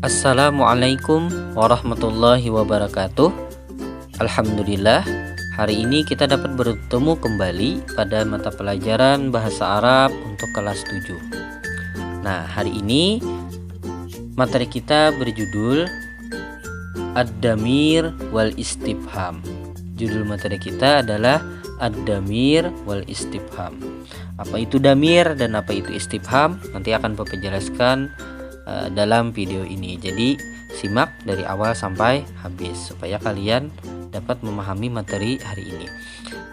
Assalamualaikum warahmatullahi wabarakatuh. Alhamdulillah, hari ini kita dapat bertemu kembali pada mata pelajaran Bahasa Arab untuk kelas 7. Nah, hari ini materi kita berjudul Ad-Damir wal Istifham. Judul materi kita adalah Ad-Damir wal Istifham. Apa itu damir dan apa itu istifham? Nanti akan Bapak jelaskan dalam video ini. Jadi simak dari awal sampai habis supaya kalian dapat memahami materi hari ini.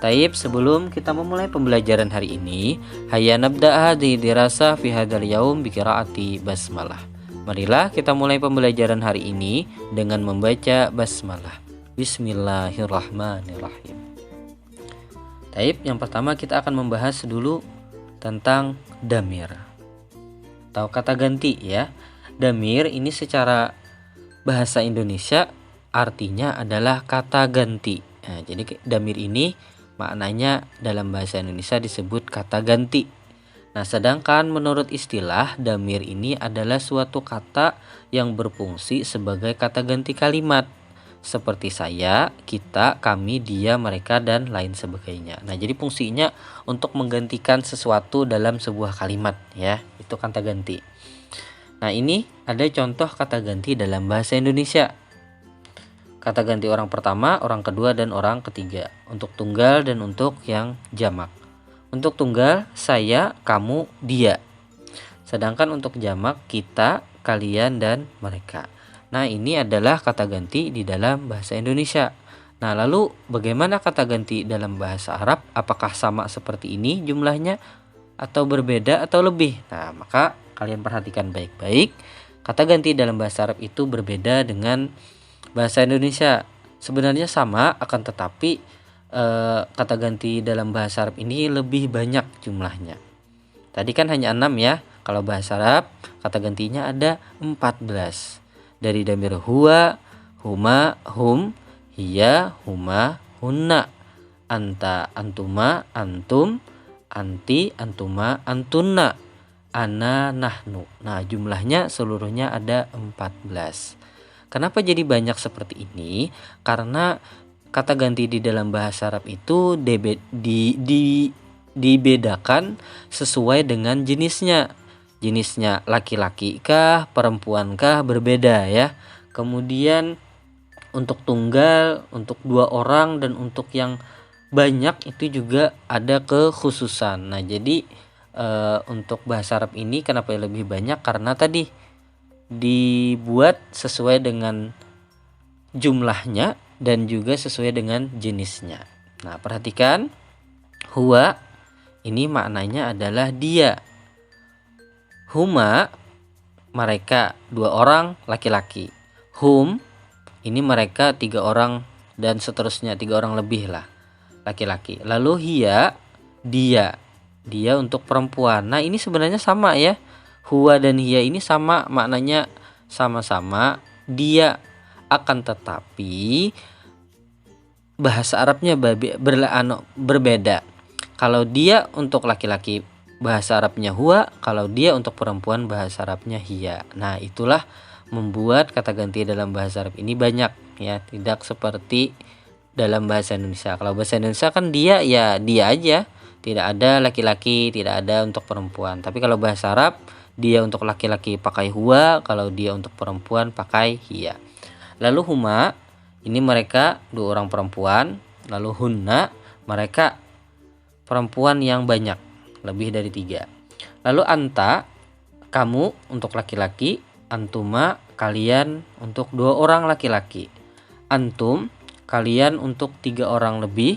Taib, sebelum kita memulai pembelajaran hari ini, hayya nabda hadhihi dirasah fi hadzal yaum bi qiraati basmalah. Marilah kita mulai pembelajaran hari ini dengan membaca basmalah. Bismillahirrahmanirrahim. Taib, yang pertama kita akan membahas dulu tentang damir atau kata ganti ya. Damir ini secara bahasa Indonesia artinya adalah kata ganti. Nah, jadi damir ini maknanya dalam bahasa Indonesia disebut kata ganti. Nah, sedangkan menurut istilah damir ini adalah suatu kata yang berfungsi sebagai kata ganti kalimat. Seperti saya, kita, kami, dia, mereka, dan lain sebagainya. Nah, jadi fungsinya untuk menggantikan sesuatu dalam sebuah kalimat ya. Itu kata ganti. Nah, ini ada contoh kata ganti dalam bahasa Indonesia. Kata ganti orang pertama, orang kedua, dan orang ketiga. Untuk tunggal dan untuk yang jamak. Untuk tunggal, saya, kamu, dia. Sedangkan untuk jamak, kita, kalian, dan mereka. Nah, ini adalah kata ganti di dalam bahasa Indonesia. Nah, lalu bagaimana kata ganti dalam bahasa Arab? Apakah sama seperti ini jumlahnya atau berbeda atau lebih? Nah, maka kalian perhatikan baik-baik. Kata ganti dalam bahasa Arab itu berbeda dengan bahasa Indonesia. Sebenarnya sama, akan tetapi kata ganti dalam bahasa Arab ini lebih banyak jumlahnya. Tadi kan hanya 6 ya. Kalau bahasa Arab kata gantinya ada 14. Dari damir huwa, huma, hum, hiya, huma, hunna, anta, antuma, antum, anti, antuma, antunna, ana, nahnu. Nah, jumlahnya seluruhnya ada 14. Kenapa jadi banyak seperti ini? Karena kata ganti di dalam bahasa Arab itu dibedakan sesuai dengan jenisnya. Jenisnya laki-laki kah, perempuan kah, berbeda ya. Kemudian untuk tunggal, untuk 2 orang, dan untuk yang banyak itu juga ada kekhususan. Nah, jadi untuk bahasa Arab ini kenapa lebih banyak? Karena tadi dibuat sesuai dengan jumlahnya dan juga sesuai dengan jenisnya. Nah, perhatikan, huwa ini maknanya adalah dia. Huma mereka 2 orang laki-laki. Hum ini mereka 3 orang dan seterusnya, 3 orang lebih lah laki-laki. Lalu hiya dia untuk perempuan. Nah, ini sebenarnya sama ya. Huwa dan hiya ini sama, maknanya sama-sama dia, akan tetapi bahasa Arabnya berbeda. Kalau dia untuk laki-laki bahasa Arabnya huwa, kalau dia untuk perempuan bahasa Arabnya hiya. Nah, itulah membuat kata ganti dalam bahasa Arab ini banyak ya, tidak seperti dalam bahasa Indonesia. Kalau bahasa Indonesia kan dia ya dia aja, tidak ada laki-laki, tidak ada untuk perempuan. Tapi kalau bahasa Arab, dia untuk laki-laki pakai huwa, kalau dia untuk perempuan pakai hiya. Lalu huma ini mereka 2 orang perempuan, lalu hunna mereka perempuan yang banyak, lebih dari 3. Lalu anta kamu untuk laki-laki, antuma kalian untuk 2 orang laki-laki, antum kalian untuk 3 orang lebih,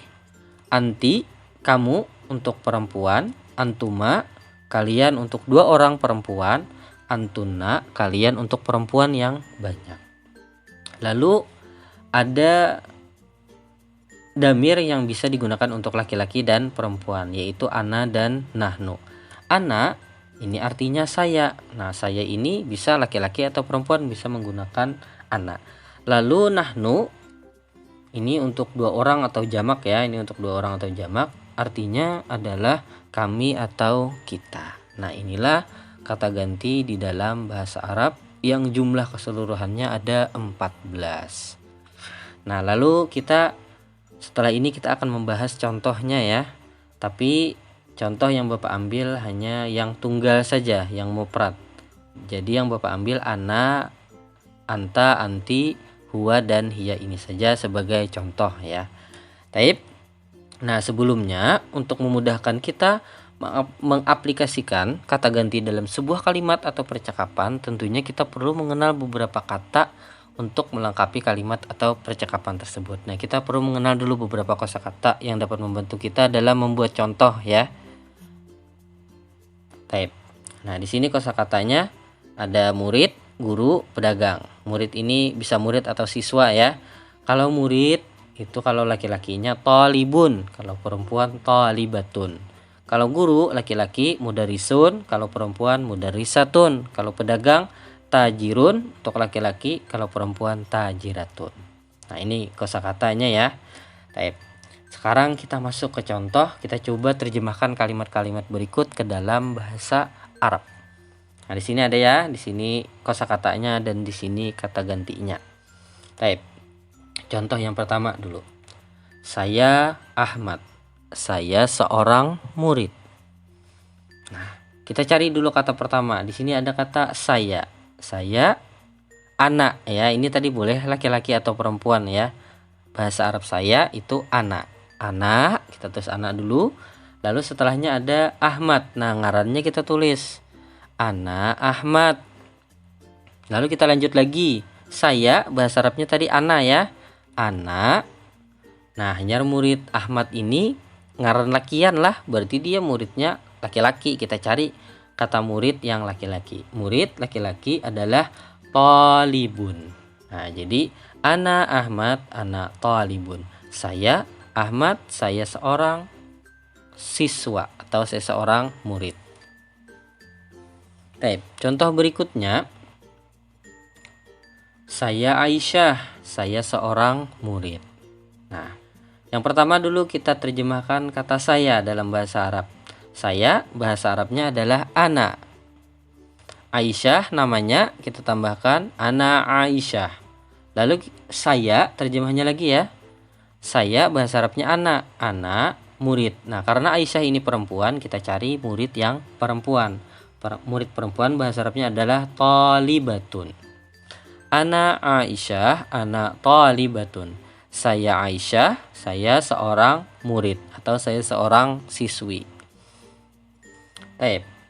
anti kamu untuk perempuan, antuma kalian untuk 2 orang perempuan, antunna kalian untuk perempuan yang banyak. Lalu ada damir yang bisa digunakan untuk laki-laki dan perempuan, yaitu ana dan nahnu. Ana ini artinya saya. Nah, saya ini bisa laki-laki atau perempuan, bisa menggunakan ana. Lalu nahnu ini untuk 2 orang atau jamak ya. Ini untuk 2 orang atau jamak, artinya adalah kami atau kita. Nah, inilah kata ganti di dalam bahasa Arab yang jumlah keseluruhannya ada 14. Nah, lalu setelah ini kita akan membahas contohnya ya. Tapi contoh yang Bapak ambil hanya yang tunggal saja, yang mufrad. Jadi yang Bapak ambil ana, anta, anti, huwa, dan hiya ini saja sebagai contoh ya. Taib. Nah, sebelumnya untuk memudahkan kita mengaplikasikan kata ganti dalam sebuah kalimat atau percakapan, tentunya kita perlu mengenal beberapa kata untuk melengkapi kalimat atau percakapan tersebut. Nah, kita perlu mengenal dulu beberapa kosakata yang dapat membantu kita dalam membuat contoh ya. Taib. Nah, di sini kosakatanya ada murid, guru, pedagang. Murid ini bisa murid atau siswa ya. Kalau murid itu kalau laki-lakinya thalibun, kalau perempuan thalibatun. Kalau guru laki-laki mudarisun, kalau perempuan mudarisatun. Kalau pedagang tajirun untuk laki-laki, kalau perempuan tajiratun. Nah, ini kosakatanya ya. Baik. Sekarang kita masuk ke contoh, kita coba terjemahkan kalimat-kalimat berikut ke dalam bahasa Arab. Nah, di sini ada ya, di sini kosakatanya dan di sini kata gantinya. Baik. Contoh yang pertama dulu. Saya Ahmad. Saya seorang murid. Nah, kita cari dulu kata pertama. Di sini ada kata saya. Saya anak ya. Ini tadi boleh laki-laki atau perempuan ya. Bahasa Arab saya itu anak. Anak, kita tulis anak dulu. Lalu setelahnya ada Ahmad. Nah, ngarannya kita tulis anak Ahmad. Lalu kita lanjut lagi. Saya, bahasa Arabnya tadi anak ya. Anak. Nah, hanya murid Ahmad ini ngaran lakian lah, berarti dia muridnya laki-laki. Kita cari kata murid yang laki-laki. Murid laki-laki adalah thalibun. Nah, jadi ana Ahmad, ana thalibun. Saya Ahmad, saya seorang siswa atau saya seorang murid. Baik, contoh berikutnya. Saya Aisyah, saya seorang murid. Nah, yang pertama dulu kita terjemahkan kata saya dalam bahasa Arab. Saya, bahasa Arabnya adalah ana. Aisyah namanya kita tambahkan ana Aisyah. Lalu saya, terjemahnya lagi ya. Saya, bahasa Arabnya ana. Ana, murid. Nah, karena Aisyah ini perempuan, kita cari murid yang perempuan. Murid perempuan bahasa Arabnya adalah thalibatun. Ana Aisyah, ana thalibatun. Saya Aisyah, saya seorang murid atau saya seorang siswi.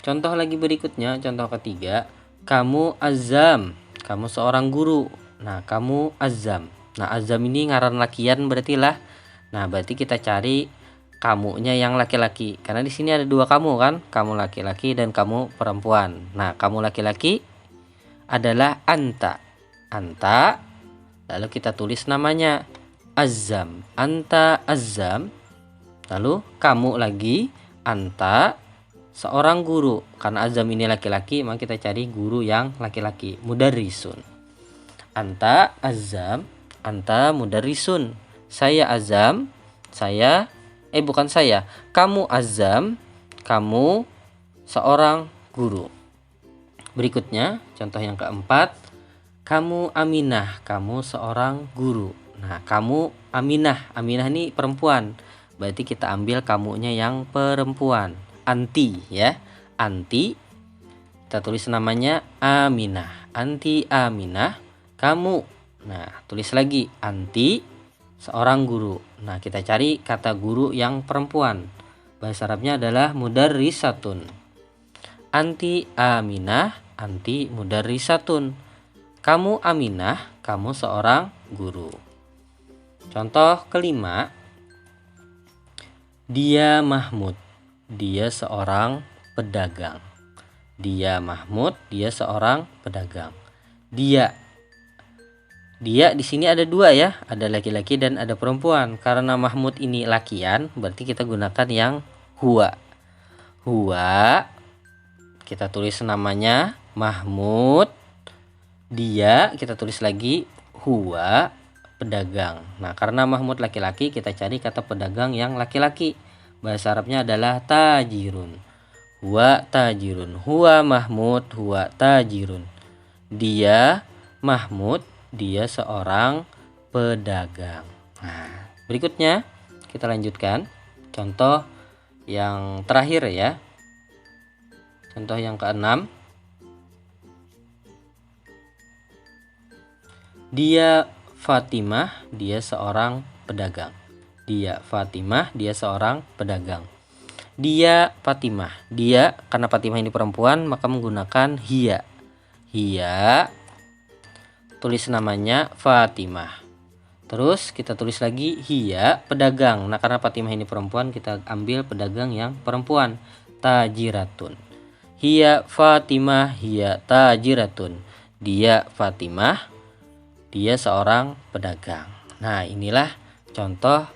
Contoh lagi berikutnya, contoh ketiga. Kamu Azam, kamu seorang guru. Nah, kamu Azam. Nah, Azam ini ngaran lakian berarti lah. Nah, berarti kita cari kamunya yang laki-laki. Karena di sini ada dua kamu kan, kamu laki-laki dan kamu perempuan. Nah, kamu laki-laki adalah anta. Anta, lalu kita tulis namanya Azam, anta Azam. Lalu kamu lagi, anta seorang guru. Karena Azam ini laki-laki, maka kita cari guru yang laki-laki, mudarrisun. Anta Azam, anta mudarrisun. Saya Azam, bukan saya. Kamu Azam, kamu seorang guru. Berikutnya, contoh yang keempat. Kamu Aminah, kamu seorang guru. Nah, kamu Aminah. Aminah ini perempuan. Berarti kita ambil kamunya yang perempuan. Anti ya. Anti. Kita tulis namanya Aminah. Anti Aminah. Kamu. Nah, tulis lagi anti seorang guru. Nah, kita cari kata guru yang perempuan. Bahasa Arabnya adalah mudarrisatun. Anti Aminah, anti mudarrisatun. Kamu Aminah, kamu seorang guru. Contoh kelima. Dia Mahmud, dia seorang pedagang. Dia Mahmud, dia seorang pedagang. Dia di sini ada dua ya, ada laki-laki dan ada perempuan. Karena Mahmud ini lakian, berarti kita gunakan yang huwa. Huwa, kita tulis namanya Mahmud. Dia kita tulis lagi huwa, pedagang. Nah, karena Mahmud laki-laki, kita cari kata pedagang yang laki-laki. Bahasa Arabnya adalah tajirun. Huwa tajirun. Huwa Mahmud, huwa tajirun. Dia Mahmud, dia seorang pedagang. Nah, berikutnya kita lanjutkan. Contoh yang terakhir ya. Contoh yang keenam. Dia Fatimah, dia seorang pedagang. Dia Fatimah, dia seorang pedagang. Dia Fatimah. Dia, karena Fatimah ini perempuan, maka menggunakan hiya. Hiya, tulis namanya Fatimah. Terus kita tulis lagi hiya pedagang. Nah, karena Fatimah ini perempuan, kita ambil pedagang yang perempuan. Tajiratun. Hiya Fatimah, hiya tajiratun. Dia Fatimah, dia seorang pedagang. Nah, inilah contoh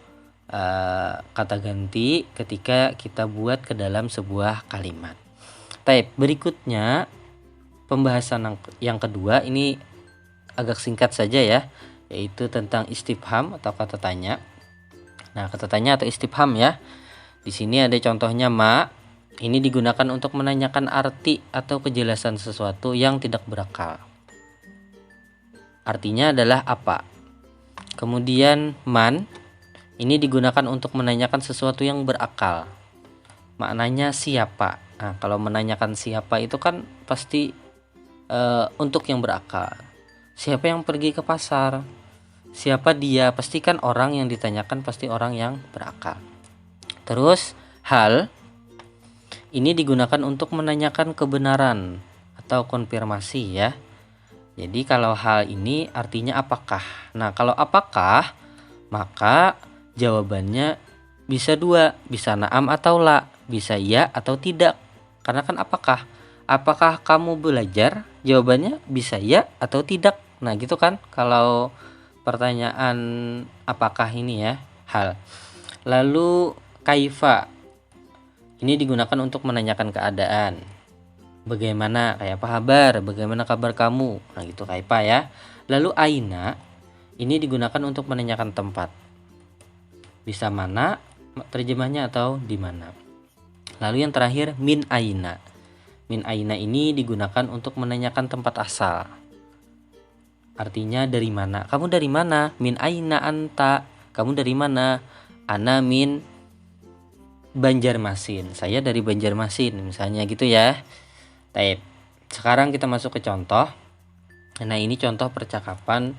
kata ganti ketika kita buat ke dalam sebuah kalimat. Baik, berikutnya pembahasan yang kedua ini agak singkat saja ya, yaitu tentang istifham atau kata tanya. Nah, kata tanya atau istifham ya. Di sini ada contohnya ma. Ini digunakan untuk menanyakan arti atau kejelasan sesuatu yang tidak berakal. Artinya adalah apa. Kemudian man, ini digunakan untuk menanyakan sesuatu yang berakal. Maknanya siapa. Nah, kalau menanyakan siapa itu kan pasti untuk yang berakal. Siapa yang pergi ke pasar? Siapa dia? Pastikan orang yang ditanyakan pasti orang yang berakal. Terus hal, ini digunakan untuk menanyakan kebenaran atau konfirmasi ya. Jadi kalau hal ini artinya apakah. Nah, kalau apakah, maka jawabannya bisa dua, bisa na'am atau la, bisa ya atau tidak. Karena kan apakah? Apakah kamu belajar? Jawabannya bisa ya atau tidak. Nah, gitu kan kalau pertanyaan apakah ini ya, hal. Lalu kaifa, ini digunakan untuk menanyakan keadaan. Bagaimana, kayak apa kabar, bagaimana kabar kamu, nah gitu kaifa ya. Lalu aina, ini digunakan untuk menanyakan tempat, bisa mana terjemahnya atau di mana. Lalu yang terakhir min aina. Min aina ini digunakan untuk menanyakan tempat asal, artinya dari mana, kamu dari mana, min aina anta, kamu dari mana, ana min Banjarmasin, saya dari Banjarmasin misalnya gitu ya. Baik, sekarang kita masuk ke contoh. Nah, ini contoh percakapan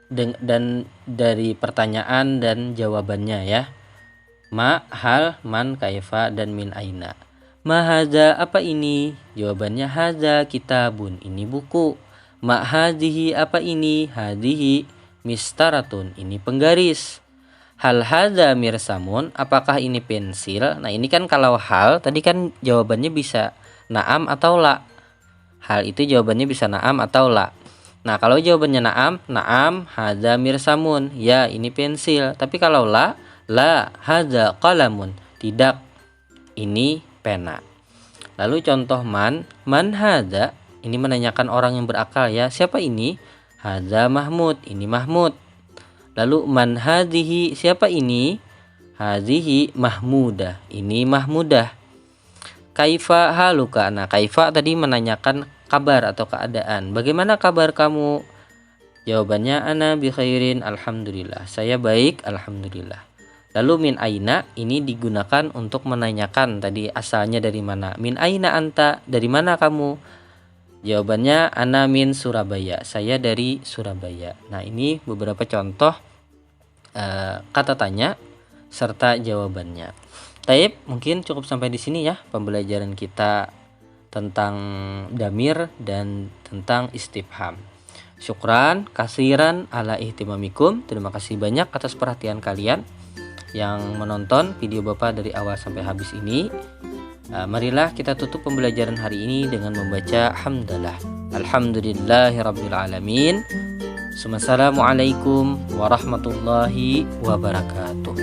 dan dari pertanyaan dan jawabannya ya. Ma, hal, man, kaifa, dan min aina. Ma haza, apa ini? Jawabannya haza kitabun, ini buku. Ma hadhihi, apa ini? Hadhihi mistaratun, ini penggaris. Hal hadza mirsamun, apakah ini pensil? Nah, ini kan kalau hal tadi kan jawabannya bisa na'am atau la. Hal itu jawabannya bisa na'am atau la. Nah, kalau jawabannya na'am hadza mirsamun, ya ini pensil. Tapi kalau la hadza qalamun, tidak, ini pena. Lalu contoh man hadza, ini menanyakan orang yang berakal ya. Siapa ini? Hadza Mahmud, ini Mahmud. Lalu man hadhihi, siapa ini? Hadhihi Mahmudah, ini Mahmudah. Kaifa haluka, nah kaifa tadi menanyakan kabar atau keadaan. Bagaimana kabar kamu? Jawabannya ana bi khairin, alhamdulillah, saya baik, alhamdulillah. Lalu min aina, ini digunakan untuk menanyakan tadi asalnya dari mana. Min aina anta, dari mana kamu? Jawabannya ana min Surabaya, saya dari Surabaya. Nah, ini beberapa contoh kata tanya serta jawabannya. Taib, mungkin cukup sampai di sini ya pembelajaran kita tentang damir dan tentang istifham. Syukran kasiran ala ihtimamikum. Terima kasih banyak atas perhatian kalian yang menonton video Bapak dari awal sampai habis ini. Marilah kita tutup pembelajaran hari ini dengan membaca hamdalah. Alhamdulillahirabbil alamin. Assalamualaikum warahmatullahi wabarakatuh.